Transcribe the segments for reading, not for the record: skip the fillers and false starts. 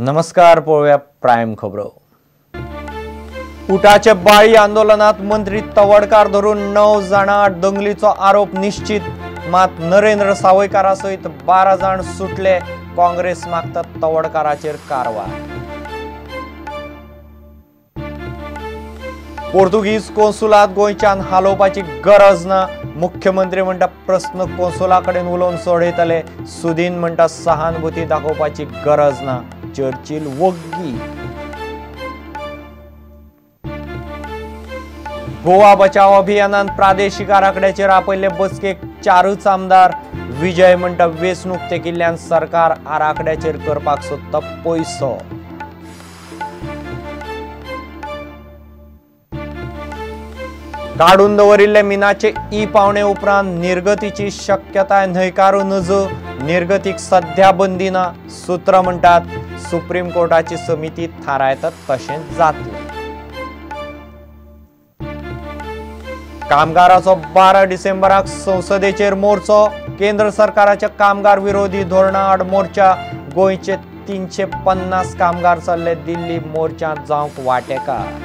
नमस्कार, पळूया प्राइम खबरो। उठाचे बाळी आंदोलनात मंत्री तवडकार धरून 9 जणां दंगलीचो आरोप निश्चित। मात नरेंद्र सावयकारा सहित 12 जण सुटले। काँग्रेस मागतात तवडकाराचेर कारवाय। पोर्तुगीज कॉन्सुलात गोंयच्यान हालोवपाची गरज ना। मुख्यमंत्री म्हणटा प्रश्न कॉन्सुलाकडेन उलोवन सोडयतले। सुदीन म्हणटा सहानुभूती दाखोवपाची गरज ना। चर्चिल वग्गी। गोवा बचाव अभियानात प्रादेशिक आराखड्याचेर आपयल्ले बसकेक 4च आमदार। विजय म्हणटा वेंचणूक तेकिल्ल्यान सरकार आराखड्याचेर करपाक सोदता पयसो। काडून दवरिल्ले मिनाचे पावणे उपरांत निर्गतीची शक्यताय न्हयकारू नज। निर्गतीक सध्या बंदी ना। सूत्र म्हणटात सुप्रीम कोर्टाची समिती थारायतात तशेंच जातले। कामगाराचो 12 डिसेंबराक संसदेचेर मोर्चो। केंद्र सरकाराच्या कामगार विरोधी धोरणा आड मोर्चा। गोंयचे 350 कामगार चल्ले दिल्ली मोर्चात जावंक वांटेकार।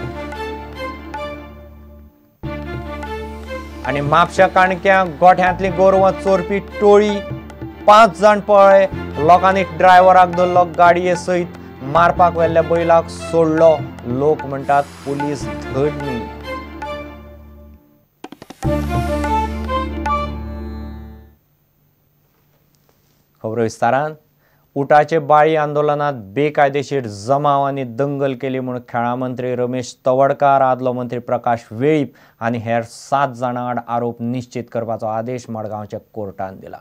आणि म्हापशा काणक्या गोठ्यांतली गोरवां चोरपी टोळी। 5 जण पळय। लोकांनी ड्रायव्हराक धरलो। गाडये सयत मारपाक वेल्ल्या बैलाक सोडलो। लोक म्हणटात पुलीस धडनी। खबर विस्तारान। उठाचे बाळी आंदोलनात बेकायदेशीर जमाव आणि दंगल केली म्हणून खेळा मंत्री रमेश तवडकार, आदलो मंत्री प्रकाश वेळीप आणि हेर 7 जणां आड आरोप निश्चित करपाचो आदेश मडगांवच्या कोर्टान दिला।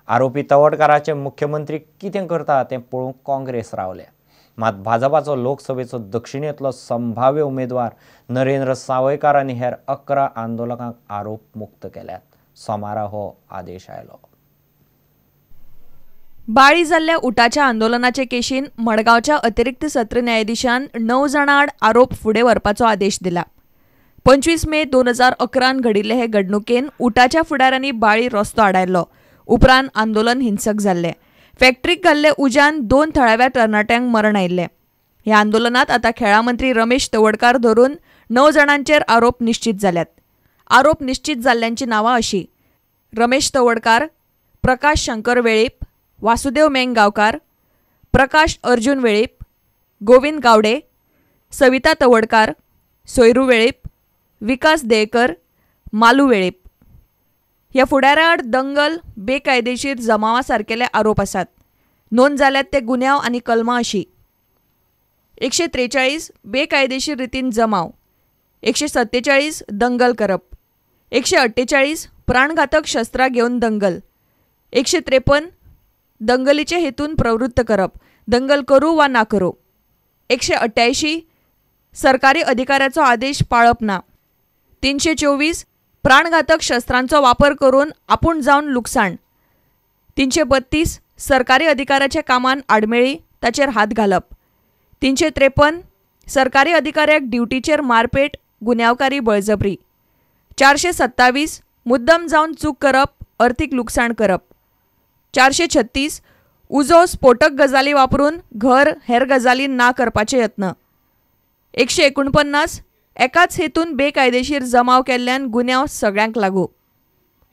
आरोपी तवडकाराचे मुख्यमंत्री कितें करता तें पळोवंक काँग्रेस रावल्या। मात भाजपाचो लोकसभेचो दक्षिणेंतलो संभाव्य उमेदवार नरेंद्र सावयकार आनी हेर 11 आंदोलकांक आरोप मुक्त केल्यात। सोमारा हो आदेश आयलो। बाळी जाल्ल्या उठाच्या आंदोलनाचे केशीन मडगांवच्या अतिरिक्त सत्र न्यायाधीशान 9 जणां आड आरोप फुडें व्हरपाचो आदेश दिला। 25 मे 2011 घडिल्ले हे घडणुकेन उठाच्या फुडाऱ्यांनी बाळी रस्तो आडायल्लो। उपरांत आंदोलन हिंसक जाल्ले। फॅक्टरीक घाल्ले उज्यान 2 थळाव्या तरणाट्यांक मरण आयिल्ले। ह्या आंदोलनात आता खेळा मंत्री रमेश तवडकार धरून 9 जणांचेर आरोप निश्चित जाल्यात। आरोप निश्चित जाल्ल्यांची नांवां अशीं: रमेश तवडकार, प्रकाश शंकर वेळीप, वासुदेव मेंगगांवकार, प्रकाश अर्जुन वेळीप, गोविंद गावडे, सविता तवडकार, सोयरू वेळीप, विकास देयकर, मालू वेळीप। ह्या फुडाऱ्यां आड दंगल, बेकायदेशीर जमावा सारकेले आरोप आसात। नोंद जाल्यात ते गुन्यांव आनी कलमां अशीं: 143 बेकायदेशीर रितीन जमाव, 147 दंगल करप, 148 प्राणघातक शस्त्रां घेवन दंगल, 153 दंगलीचे हेतून प्रवृत्त करप, दंगल करू वा ना करू, 188 सरकारी अधिकाऱ्याचो आदेश पाळप ना, 324 प्राणघातक शस्त्रांचो वापर करून आपूण जावन लुकसाण, 332 सरकारी अधिकाऱ्याच्या कामान आडमेळी ताचेर हात घालप, 353 सरकारी अधिकाऱ्याक ड्युटीचेर मारपेट, गुन्यांवकारी बळजबरी, 427 मुद्दम जावन चूक करप, अर्थीक लुकसाण करप, 436 उजो स्फोटक गजाली वापरून घर हेर गजाली ना करपाचे यत्न, 149 एकाच हेतून बेकायदेशीर जमाव केल्ल्यान गुन्यांव सगळ्यांक लागू।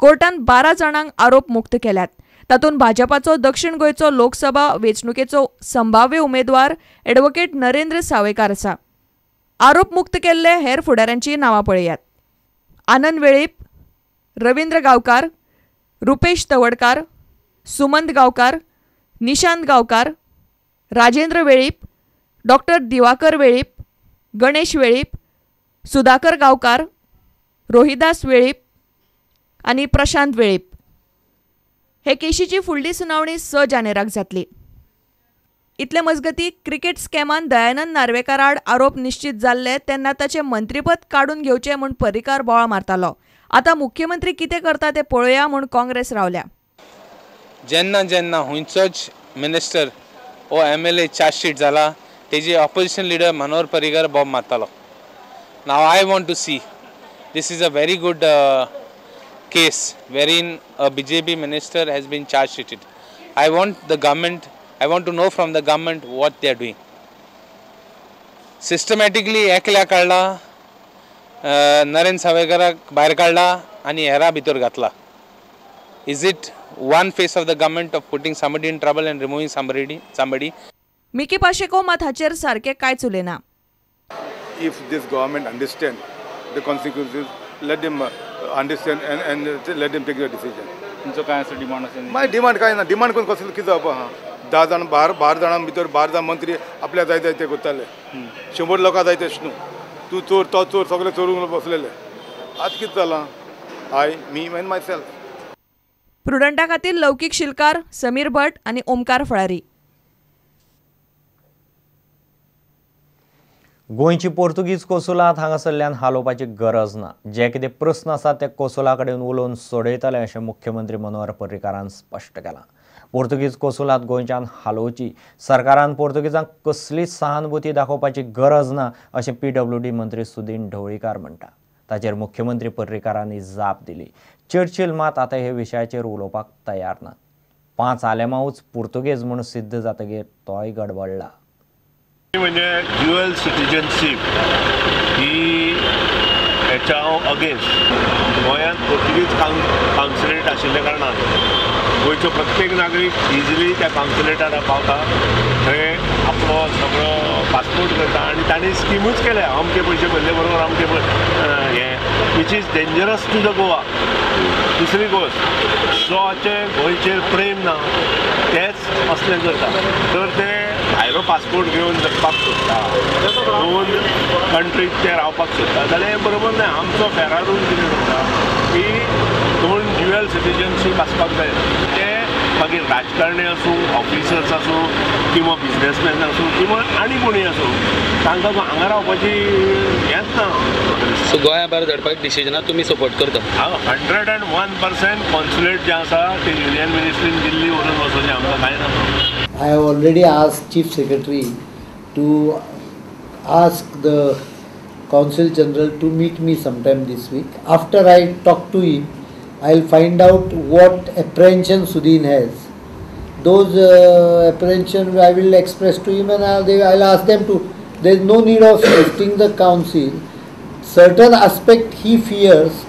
कोर्टान 12 जणांक आरोप मुक्त केल्यात। तातूंत भाजपाचो दक्षिण गोंयचो लोकसभा वेंचणुकेचो संभाव्य उमेदवार ॲडव्होकेट नरेंद्र सावयकार आसा। आरोप मुक्त केल्ले हेर फुडाऱ्यांची नांवां पळयात: आनंद वेळीप, रवींद्र गांवकार, रुपेश तवडकार, सुमंत गांवकार, निशांत गांवकार, राजेंद्र वेळीप, डॉक्टर दिवाकर वेळीप, गणेश वेळीप, सुधाकर गांवकार, रोहिदास वेळीप आनी प्रशांत वेळीप। हे केशीची फुडली सुनावणी 6 जानेराक जातली। इतले मजगतीं क्रिकेट स्कॅमान दयानंद नार्वेकार आड आरोप निश्चित जाल्ले तेन्ना ताचें मंत्रीपद काडून घेवचें म्हूण पर्रीकार बोवाळ मारतालो। आतां मुख्यमंत्री कितें करता तें पळोवया म्हूण काँग्रेस रावल्या। जेन्ना जेन्ना हुंयचोच मिनिस्टर ओ MLA चार्जशीट जाला तेजी opposition leader Manohar Parrikar bomb मारतालो। Now I want to see this is a very good case wherein a BJP minister has been charge sheeted. I want the government I want to know from the government what they are doing. Systematically एकल्या काढला, नरेंद्र सावयकराक भायर काढला आणि हेरा भितर घातला. Is it one face of the government of putting somebody in trouble and removing somebody? Mickey Pacheco मात हाचेर सारके कांयच उलयना. If this government understand the consequences, let them understand and let them take the decision. तुमचं काय असं demand असेल? माय demand काय ना, डिमांड कोण कसं किती जावपा हा 10 जाण 12 जाणां भितर 12 मंत्री आपल्या जाय ते करताले. 100 लोकां जाय तेच न्हू. तू चोर तो चोर सगळे चोरून बसलेले. आज कितें जालां? I me and myself. प्रुडंटा खातीर लौकीक शिलकार, समीर भट आनी ओमकार फळारी. गोंयची पोर्तुगीज कोसुलात हांगासरल्यान हालोवपाची गरज ना. जे कितें प्रस्न आसात ते कोसुला कडेन उलोवन सोडयतले अशें मुख्यमंत्री मनोहर पर्रीकारान स्पश्ट केलां. पोर्तुगीज कोसुलात गोंयच्यान हालोवची, सरकारान पोर्तुगीजांक कसलीच सहानुभुती दाखोवपाची गरज ना अशें PWD मंत्री सुदीन ढवळीकार म्हणटा. ताचेर मुख्यमंत्री पर्रीकारांनी जाप दिली. चर्चिल मात आतां हे विशयाचेर उलोवपाक तयार नात. 5 आलेमांवूच पुर्तुगेज म्हूण सिद्ध जातकीर तोय गडबडला. म्हणजे ड्युअल सिटीजनशीप ही हेच्या अगेन्स्ट गोंयांत पोर्तुगीज कावन्सिलेट आशिल्ल्या कारणान गोंयचो प्रत्येक नागरीक इजिली त्या कावन्सिलेटार पावता, थंय आपलो सगळो पासपोर्ट करता आनी तांणी स्किमूच केल्या अमके पयशे भरले बरोबर अमके हें which is dangerous to the Goa. दुसरी गोश्ट जो गोंयचेर प्रेम ना तेच असलें करता. तर ते भायलो पासपोर्ट घेवन जगपाक सोदता, दोन कंट्रीत ते रावपाक सोदता जाल्यार हें बरोबर न्हय. आमचो फेरा रूल कितें करता की दोन ड्युअल सिटीजनशीप आसपाक जाय. ते मागीर राजकारणी आसूं, ऑफिसर्स आसूं किंवा बिजनेसमॅन आसूं किंवा आनी कोणी आसूं, तांकां हांगा रावपाची हेंच ना. सो गोंया भायर धाडपाक डिसिजनाक तुमी सपोर्ट करता? हांव 101% कॉन्सुलेट जें आसा ते युनियन मिनिस्ट्रीन दिल्ली व्हरून वचोवचें आमकां कांय ना. I have already asked Chief Secretary to ask the Consul General to meet me sometime this week. After I talk to him, I'll find out what apprehension Sudin has. Those apprehension I will express to him and I'll ask them to. There is no need of shifting the council. Certain aspect he fears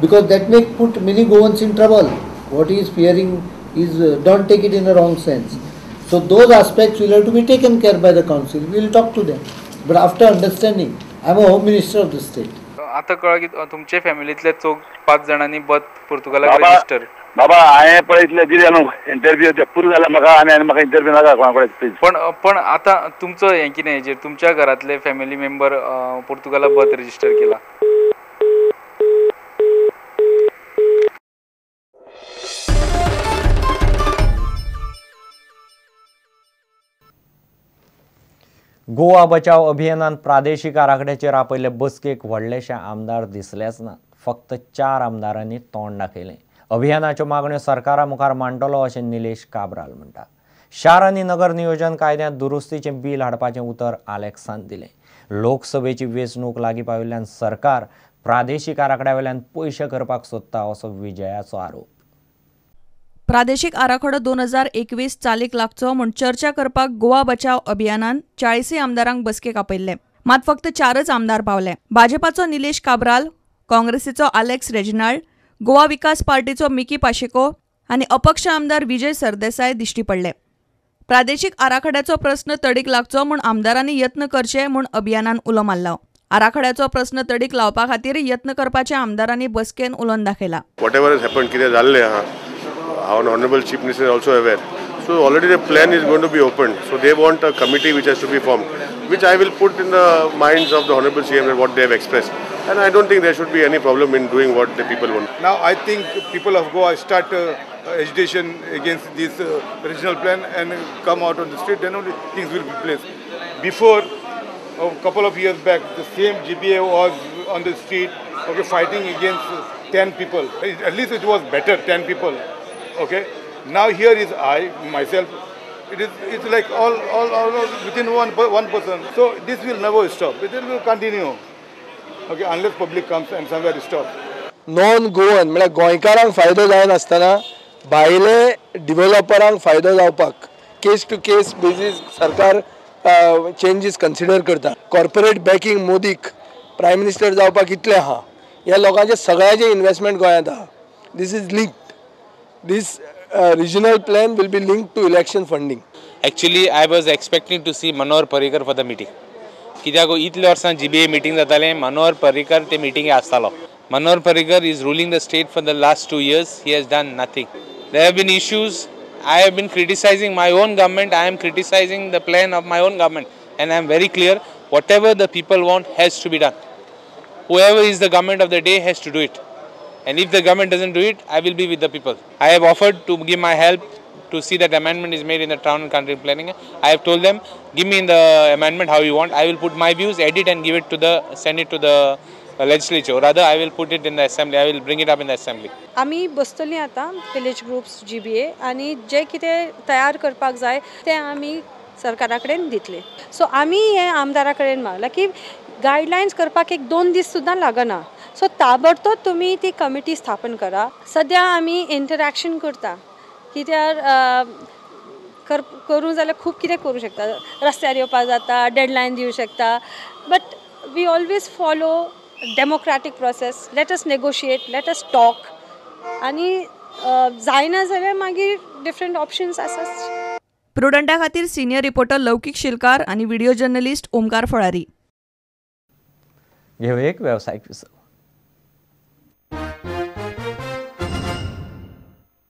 because that may put many Goans in trouble. What he is fearing is don't take it in a wrong sense. So those aspects will have to be taken care by the council. We will talk to them. But after understanding, I am a Home Minister of the state. आता कळ्ळा की तुमचे फॅमिलीतले 5 जाणांनी पुर्तुगालाक register. बाबा हांवें पळयतले दिले न्हू interview ते पुरो जाला म्हाका आनी म्हाका इंटरव्यू नाका कोणा कडेन. पण आता तुमचं हें कितें हेजेर तुमच्या घरातले फॅमिली मेंबर पुर्तुगाला बर्थ रजिस्टर केला? गोवा बचाव अभियानात प्रादेशीक आराखड्याचेर आपयल्ले बसकेक व्हडलेशे आमदार दिसलेच नात. फक्त 4 आमदारांनी तोंड दाखयलें. अभियानाच्यो मागण्यो सरकारा मुखार मांडटलो अशें निलेश काब्राल म्हणटा. शार आनी नगर नियोजन कायद्यांत दुरुस्तीचें बील हाडपाचें उतर आलेक्सान दिलें. लोकसभेची वेंचणूक लागीं पाविल्ल्यान सरकार प्रादेशीक आराखड्या वयल्यान पयशे करपाक सोदता असो विजयाचो आरोप. प्रादेशीक आराखडो 2021 चालीक लागचो म्हूण चर्चा करपाक गोवा बचाव अभियानान 40 आमदारांक बसकेक आपयल्ले. मात फक्त 4च आमदार पावले. भाजपाचो निलेश काब्राल, काँग्रेसीचो आलेक्स रेजिनाल्ड, गोवा विकास पार्टीचो मिकी पाशेको आनी अपक्ष आमदार विजय सरदेसाय दिश्टी पडले. प्रादेशीक आराखड्याचो प्रस्न तडीक लागचो म्हूण आमदारांनी यत्न करचे म्हूण अभियानान उलो मारलो. आराखड्याचो प्रस्न तडीक लावपा खातीर यत्न करपाच्या आमदारांनी बसकेन उलोवन दाखयला. Whatever has happened, कितें जाल्लें आहा, our honorable chief minister is also aware. So already the plan is going to be opened. So they want a committee which has to be formed, which I will put in the minds of the honorable CM and what they have expressed. And I don't think there should be any problem in doing what the people want. Now I think people of Goa start agitation against this regional plan and come out on the street, then only things will be placed. Before, a couple of years back, the same GBA was on the street, fighting against 10 people. At least it was better, 10 people. Okay. Now here is I, myself. It's like all within one person. So this will never stop. It will continue. Okay, unless public comes and somewhere stop. Non Goan म्हळ्यार गोंयकारांक फायदो जायनासतना भायले डिव्हेलपरांक फायदो जावपाक case to case basis सरकार changes consider करता. कॉर्पोरेट बॅकींग मोदीक प्रायम मिनिस्टर जावपाक कितले आहा, ह्या लोकांचे सगळ्याचे इन्व्हेस्टमेंट गोंयांत आहा. This is linked. This regional plan will be linked to election funding. Actually, I was expecting to see Manohar Parrikar for the meeting. कित्याक इतले वर्सां GBA meeting जातालें, Manohar Parrikar ते meeting आसतालो. Manohar Parrikar is ruling the state for the last 2 years. He has done nothing. There have been issues. I have been criticizing my own government. I am criticizing the plan of my own government. And I am very clear, whatever the people want has to be done. Whoever is the government of the day has to do it. And if the government doesn't do it, I will be with the people. I have offered to give my help to see that amendment is made in the town and country planning. I have told them, give me in the amendment how you want. I will put my views, edit and give it to the, send it to the legislature. Or rather, I will put it in the assembly. I will bring it up in the assembly. आम्ही बसतली आता village groups GBA आणि जे कितें तयार करपाक जाय ते आम्ही सरकारा कडेन दितले. सो आम्ही हे आमदारा कडेन मागला की गायडलायन्स करपाक 1-2 दीस सुद्दां लागना. सो ताबडतोब तुम्ही ती कमिटी स्थापन करा. सध्या आम्ही इंटरॅक्शन करता कित्यार करूं जाल्यार खूब कितें करूं शकता. रस्त्यार येवपाक जाता, डेडलायन दिवं शकता. But we always follow democratic process. Let us negotiate, let us talk. आनी जायना जाल्यार मागीर डिफरंट ऑप्शन्स आसात. प्रुडंटा खातीर सिनियर रिपोर्टर लौकीक शिलकार आणि व्हिडिओ जर्नलिस्ट ओमकार फळारी. घेऊ एक व्यावसायिक विसर.